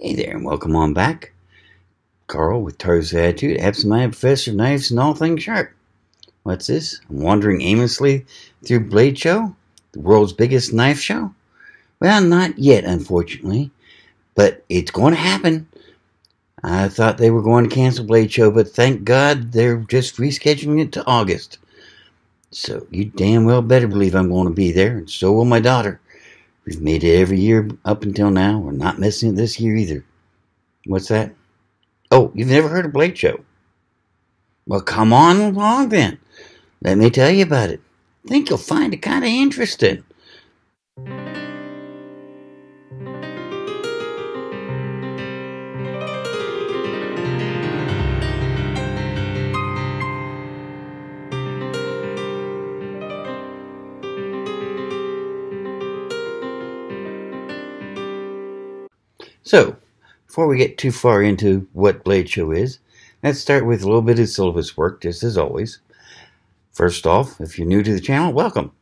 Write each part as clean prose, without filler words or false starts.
Hey there, and welcome on back. Carl with Tar's Attitude, absent-minded professor of knives and all things sharp. What's this? I'm wandering aimlessly through Blade Show, the world's biggest knife show? Well, not yet, unfortunately, but it's going to happen. I thought they were going to cancel Blade Show, but thank God they're just rescheduling it to August. So you damn well better believe I'm going to be there, and so will my daughter. We've made it every year up until now. We're not missing it this year either. What's that? Oh, you've never heard of Blade Show? Well, come on along then. Let me tell you about it. I think you'll find it kind of interesting. So, before we get too far into what Blade Show is, let's start with a little bit of syllabus work, just as always. First off, if you're new to the channel, welcome.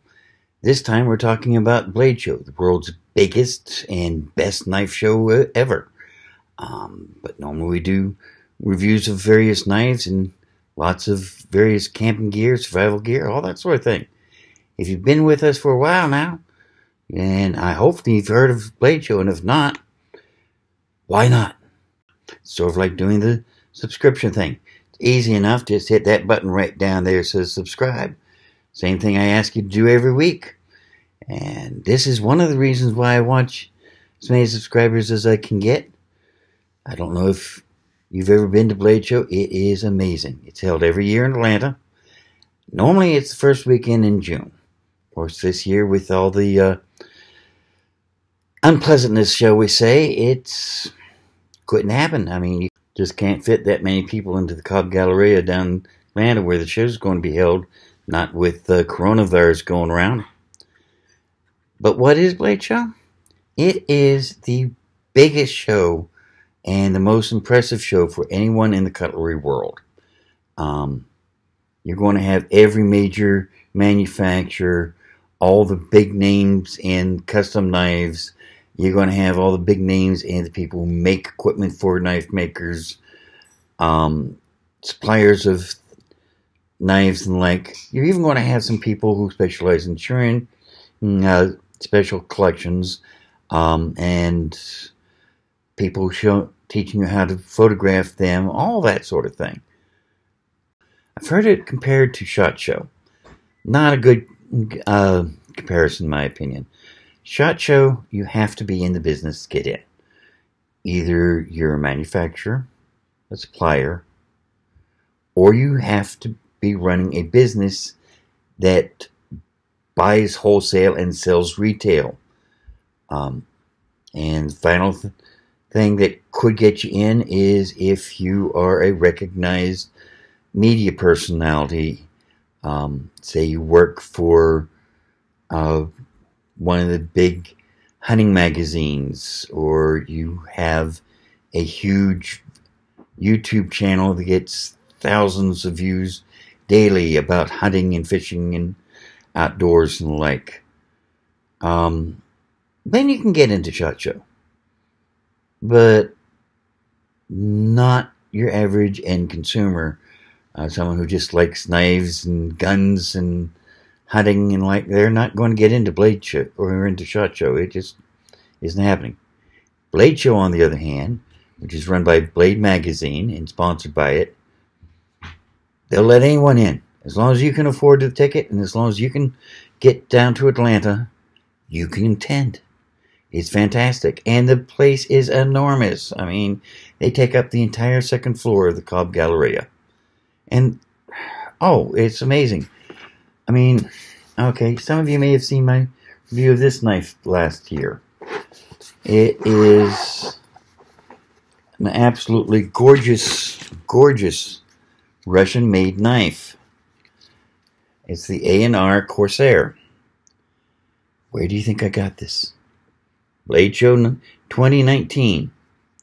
This time we're talking about Blade Show, the world's biggest and best knife show ever. But normally we do reviews of various knives and lots of various camping gear, survival gear, all that sort of thing. If you've been with us for a while now, and I hope that you've heard of Blade Show, and if not, why not? It's sort of like doing the subscription thing. It's easy enough. Just hit that button right down there that says subscribe. Same thing I ask you to do every week. And this is one of the reasons why I want as many subscribers as I can get. I don't know if you've ever been to Blade Show. It is amazing. It's held every year in Atlanta. Normally it's the first weekend in June. Of course, this year with all the unpleasantness, shall we say, it's couldn't happen. I mean, you just can't fit that many people into the Cobb Galleria down in Atlanta where the show's going to be held, not with the coronavirus going around. But what is Blade Show? It is the biggest show and the most impressive show for anyone in the cutlery world. You're going to have every major manufacturer, all the big names in custom knives. You're going to have all the big names and the people who make equipment for knife makers, suppliers of knives and like. You're even going to have some people who specialize in sharing special collections, and people teaching you how to photograph them, all that sort of thing. I've heard it compared to SHOT Show. Not a good comparison, in my opinion. SHOT Show, you have to be in the business to get in. Either you're a manufacturer, a supplier, or you have to be running a business that buys wholesale and sells retail. And the final thing that could get you in is if you are a recognized media personality. Say you work for one of the big hunting magazines, or you have a huge YouTube channel that gets thousands of views daily about hunting and fishing and outdoors and the like. Then you can get into SHOT Show. But not your average end consumer. Someone who just likes knives and guns and hunting and like, they're not going to get into Blade Show or into SHOT Show. It just isn't happening. Blade Show, on the other hand, which is run by Blade Magazine and sponsored by it, they'll let anyone in. As long as you can afford the ticket and as long as you can get down to Atlanta, you can attend. It's fantastic. And the place is enormous. I mean, they take up the entire second floor of the Cobb Galleria. And, oh, it's amazing. I mean, okay, some of you may have seen my review of this knife last year. It is an absolutely gorgeous, gorgeous Russian-made knife. It's the A&R Corsair. Where do you think I got this? Blade Show 2019.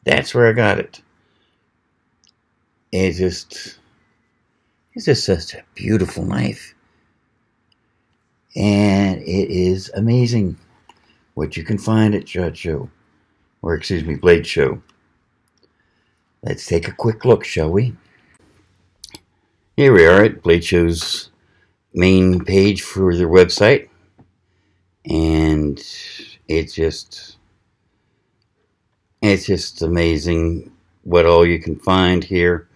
That's where I got it. It's just such a beautiful knife. And it is amazing what you can find at SHOT Show. Or excuse me, Blade Show. Let's take a quick look, shall we? Here we are at Blade Show's main page for their website, and it's just amazing what all you can find here.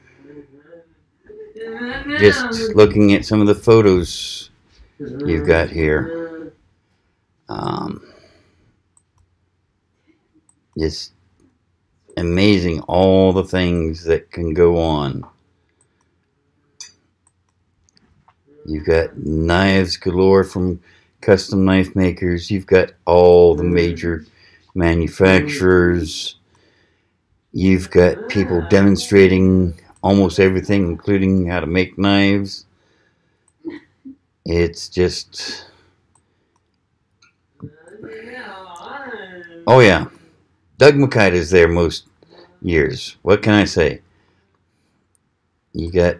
Just looking at some of the photos you've got here, just amazing all the things that can go on. You've got knives galore from custom knife makers. You've got all the major manufacturers. You've got people demonstrating almost everything, including how to make knives. It's just... oh yeah, Doug McKay is there most years. What can I say? You got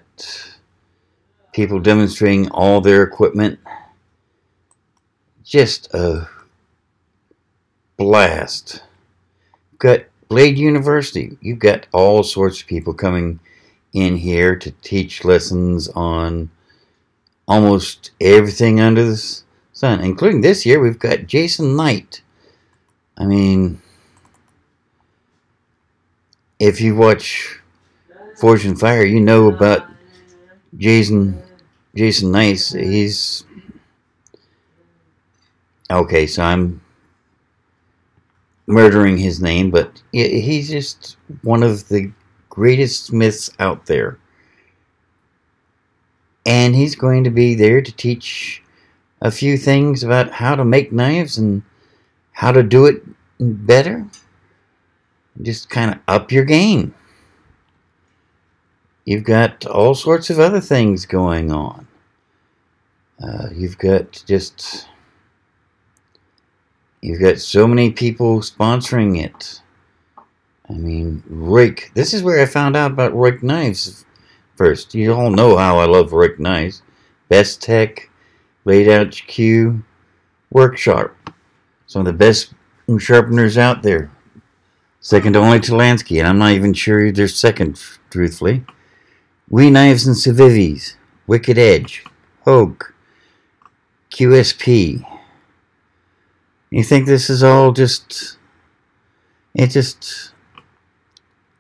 people demonstrating all their equipment. Just a blast. You've got Blade University. You've got all sorts of people coming in here to teach lessons on almost everything under the sun, including this year we've got Jason Knight. I mean, if you watch Forge and Fire, you know about Jason Knight. He's okay, so I'm murdering his name, but he's just one of the greatest smiths out there. And he's going to be there to teach a few things about how to make knives and how to do it better. Just kind of up your game. You've got all sorts of other things going on. You've got so many people sponsoring it. I mean, Roik. This is where I found out about Roik knives first. You all know how I love Roik knives. Best Tech, Blade HQ, Workshop. Some of the best sharpeners out there. Second only to Lansky, and I'm not even sure they're second, truthfully. We Knives and Civivis, Wicked Edge, Hogue, QSP. You think this is all just... it's just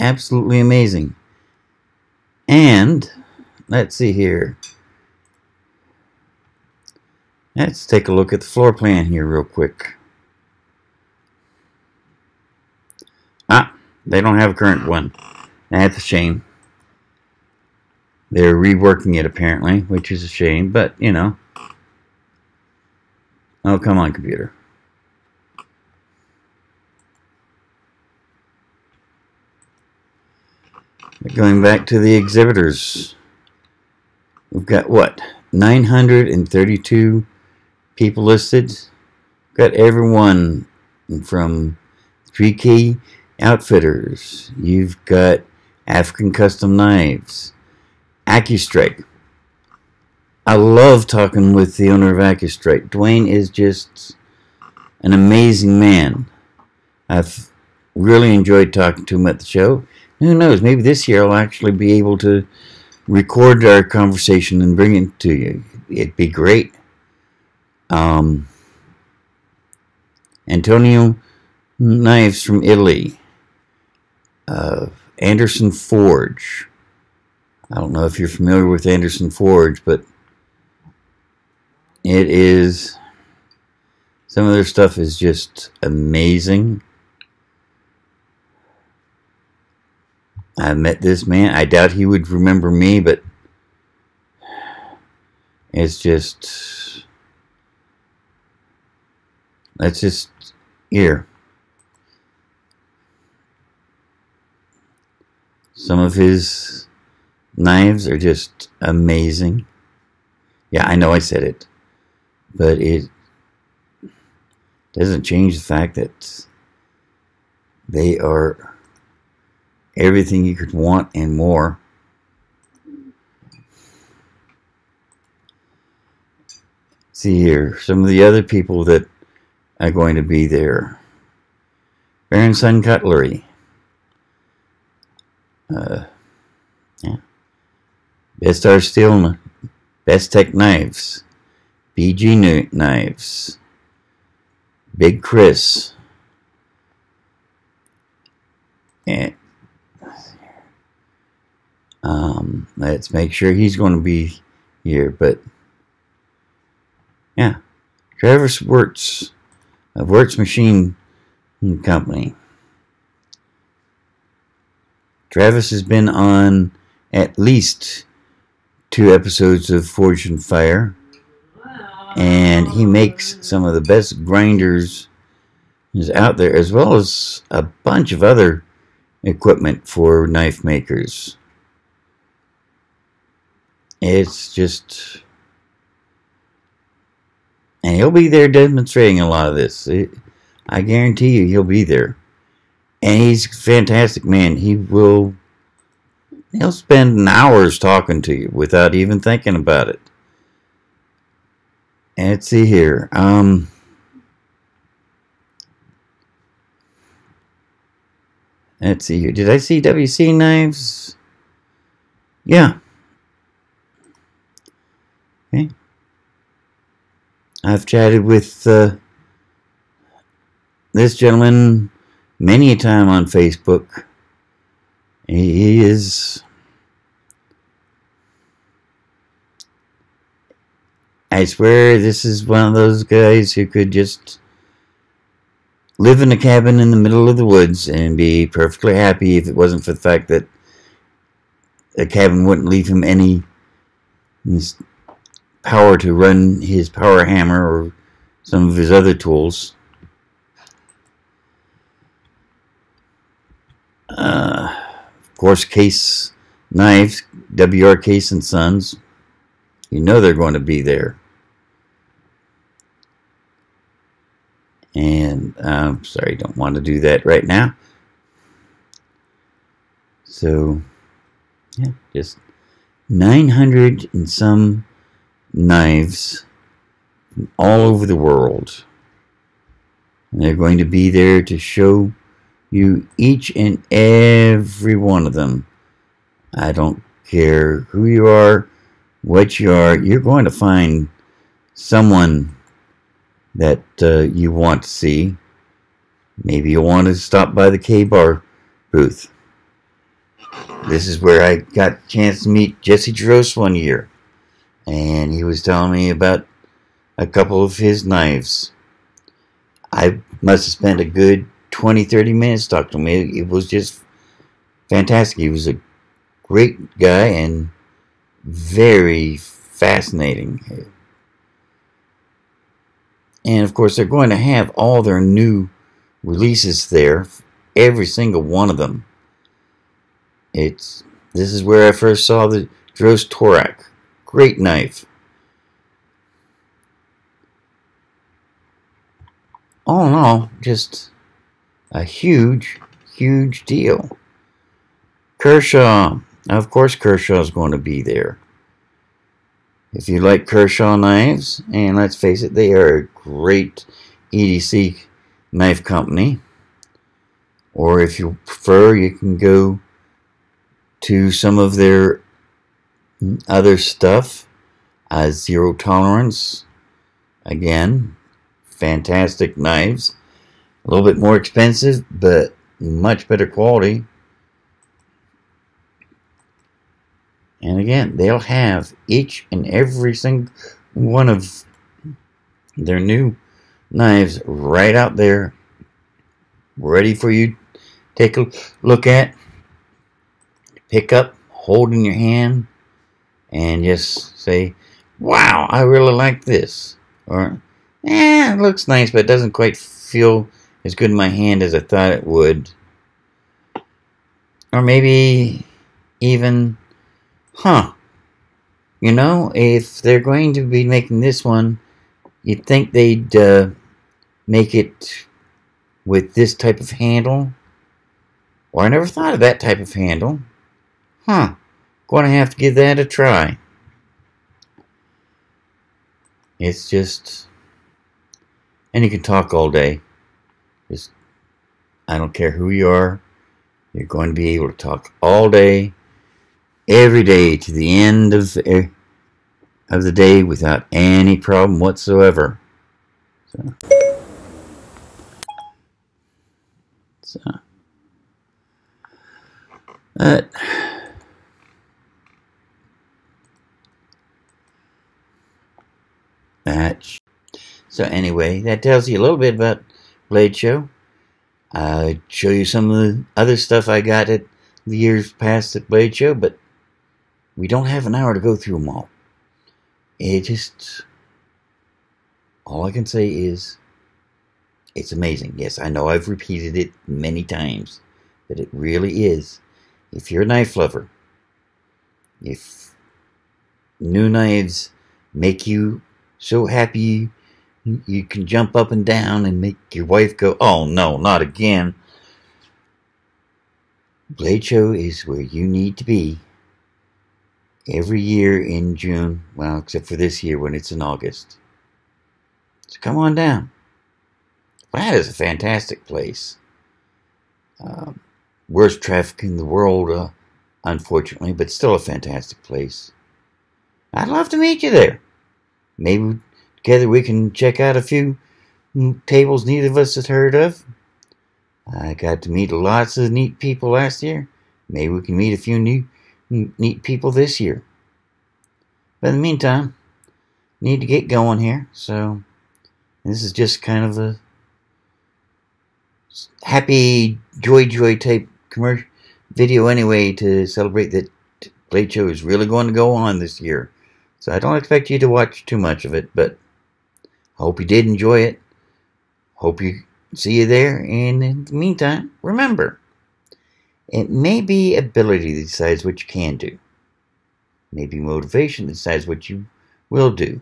absolutely amazing. And let's see here. Let's take a look at the floor plan here real quick. Ah, they don't have a current one. That's a shame. They're reworking it apparently, which is a shame, but you know. Oh, come on, computer. Going back to the exhibitors, we've got what, 932 people listed. Got everyone from 3K Outfitters. You've got African Custom Knives, AccuStrike. I love talking with the owner of AccuStrike. Dwayne is just an amazing man. I've really enjoyed talking to him at the show. Who knows, maybe this year I'll actually be able to record our conversation and bring it to you. It'd be great. Antonio Knives from Italy. Anderson Forge. I don't know if you're familiar with Anderson Forge, but it is... some of their stuff is just amazing. I met this man. I doubt he would remember me, but it's just... let's just... here. Some of his knives are just amazing. Yeah, I know I said it, but it doesn't change the fact that they are everything you could want and more. See here, some of the other people that are going to be there. Baron Sun Cutlery. Yeah. Best Art Steel, Best Tech Knives, BG Knives, Big Chris, and let's make sure he's going to be here. But yeah, Travis Wirtz of Wirtz Machine Company. Travis has been on at least 2 episodes of Forged in Fire, and he makes some of the best grinders out there, as well as a bunch of other equipment for knife makers. It's just, and he'll be there demonstrating a lot of this. I guarantee you he'll be there. And he's a fantastic man. He'll spend hours talking to you without even thinking about it. And let's see here. Let's see here. Did I see WC Knives? Yeah. Okay. I've chatted with this gentleman many a time on Facebook. He is, I swear, this is one of those guys who could just live in a cabin in the middle of the woods and be perfectly happy if it wasn't for the fact that the cabin wouldn't leave him any power to run his power hammer or some of his other tools. Of course, Case Knives, WR Case and Sons. You know they're going to be there. And I'm sorry, don't want to do that right now. So, yeah, just 900 and some knives from all over the world. And they're going to be there to show you each and every one of them. I don't care who you are, what you are, you're going to find someone that you want to see. Maybe you'll want to stop by the K-Bar booth. This is where I got a chance to meet Jesse Drost one year. And he was telling me about a couple of his knives. I must have spent a good 20-30 minutes talking to him. It was just fantastic. He was a great guy and very fascinating. And of course, they're going to have all their new releases there, every single one of them. This is where I first saw the Drost Torak. Great knife. All in all, just a huge, huge deal. Kershaw. Of course, Kershaw is going to be there. If you like Kershaw knives, and let's face it, they are a great EDC knife company. Or if you prefer, you can go to some of their other stuff. Zero Tolerance. Again, fantastic knives. A little bit more expensive, but much better quality. And again, they'll have each and every single one of their new knives right out there, ready for you to take a look at, pick up, hold in your hand, and just say, wow, I really like this. Or, it looks nice, but it doesn't quite feel as good in my hand as I thought it would. Or maybe even, you know, if they're going to be making this one, you'd think they'd make it with this type of handle. Or I never thought of that type of handle. Going to have to give that a try. It's just, and you can talk all day. Just, I don't care who you are. You're going to be able to talk all day, every day, to the end of the day without any problem whatsoever. So anyway, that tells you a little bit about Blade Show. I'll show you some of the other stuff I got at the years past at Blade Show, but we don't have an hour to go through them all. All I can say is, it's amazing. Yes, I know I've repeated it many times, but it really is. If you're a knife lover, if new knives make you so happy you can jump up and down and make your wife go, "Oh no, not again," Blade Show is where you need to be every year in June. Well, except for this year when it's in August. So come on down. That is a fantastic place. Worst traffic in the world, unfortunately, but still a fantastic place. I'd love to meet you there. Maybe together we can check out a few tables neither of us had heard of. I got to meet lots of neat people last year. Maybe we can meet a few new neat people this year. But in the meantime, need to get going here. So this is just kind of a happy joy type commercial video anyway, to celebrate that Blade Show is really going to go on this year. So I don't expect you to watch too much of it, but I hope you did enjoy it. Hope you see you there. And in the meantime, remember, it may be ability that decides what you can do. Maybe motivation that decides what you will do.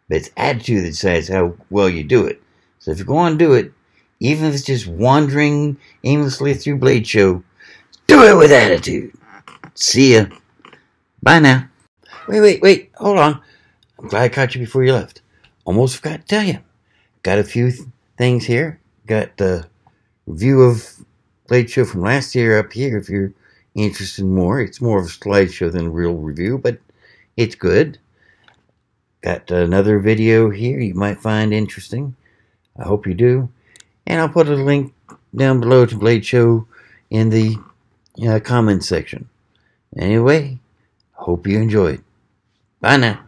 But it's attitude that decides how well you do it. So if you're going to do it, even if it's just wandering aimlessly through Blade Show, do it with attitude. See ya. Bye now. Wait. Hold on. I'm glad I caught you before you left. Almost forgot to tell you. Got a few things here. Got the review of Blade Show from last year up here if you're interested in more. It's more of a slideshow than a real review, but it's good. Got another video here you might find interesting. I hope you do. And I'll put a link down below to Blade Show in the comments section. Anyway, hope you enjoyed. Bye now.